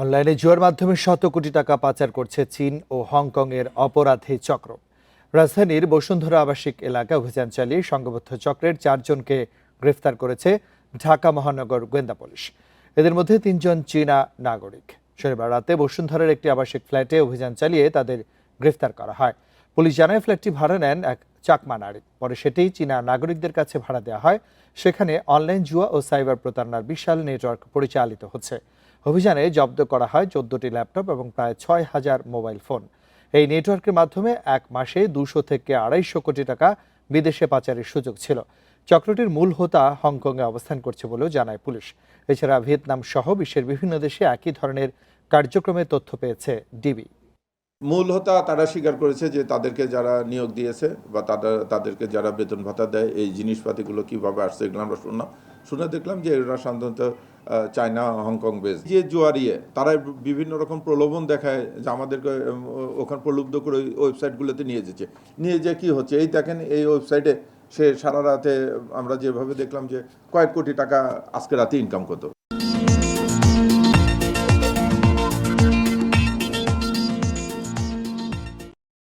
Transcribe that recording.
অনলাইনে জুয়ার মাধ্যমে শত কোটি টাকা পাচার করছে চীন ও হংকংয়ের অপরাধী চক্র। রাজধানীর বসুন্ধরা আবাসিক এলাকায় অভিযান চালিয়ে সংঘবদ্ধ চক্রের 4 জনকে গ্রেফতার করেছে ঢাকা মহানগর গোয়েন্দা পুলিশ। এদের মধ্যে 3 জন চীনা নাগরিক। শনিবার রাতে বসুন্ধরার একটি আবাসিক ফ্ল্যাটে অভিযান চালিয়ে তাদের গ্রেফতার করা হয়। পুলিশ জানায় ফ্ল্যাটটি ভাড়া নেন এক চাকমা নারী। পরে সেটি চীনা নাগরিকদের কাছে ভাড়া দেওয়া হয়। সেখানে অনলাইন জুয়া ও সাইবার প্রতারণার বিশাল নেটওয়ার্ক পরিচালিত হচ্ছে। অভিযানে জব্দ করা হয় 14টি ল্যাপটপ এবং প্রায় 6,000 মোবাইল ফোন। এই নেটওয়ার্কের মাধ্যমে এক মাসে 200 থেকে 250 কোটি টাকা বিদেশে পাচারের সুযোগ ছিল। চক্রটির মূল হোতা হংকংয়ে অবস্থান করছে বলেও জানায় পুলিশ। এছাড়া ভিয়েতনাম সহ বিশ্বের বিভিন্ন দেশে একই ধরনের কার্যক্রমের তথ্য পেয়েছে ডিবি। মূল হোতা তারা স্বীকার করেছে যে তাদেরকে যারা নিয়োগ দিয়েছে বা তাদেরকে যারা বেতন ভাতা দেয় এই জিনিসপাতিগুলো কিভাবে আসছে এগুলো আমরা শুনে দেখলাম যে এরা সাধারণত চায়না হংকং বেস যে জুয়ারিয়ে তারা বিভিন্ন রকম প্রলোভন দেখায় যে আমাদেরকে ওখানে প্রলুব্ধ করে ওই ওয়েবসাইটগুলোতে নিয়ে যেছে। নিয়ে যে কি হচ্ছে এই দেখেন এই ওয়েবসাইটে সে সারা রাতে আমরা যেভাবে দেখলাম যে কয়েক কোটি টাকা আজকে রাতে ইনকাম করতো।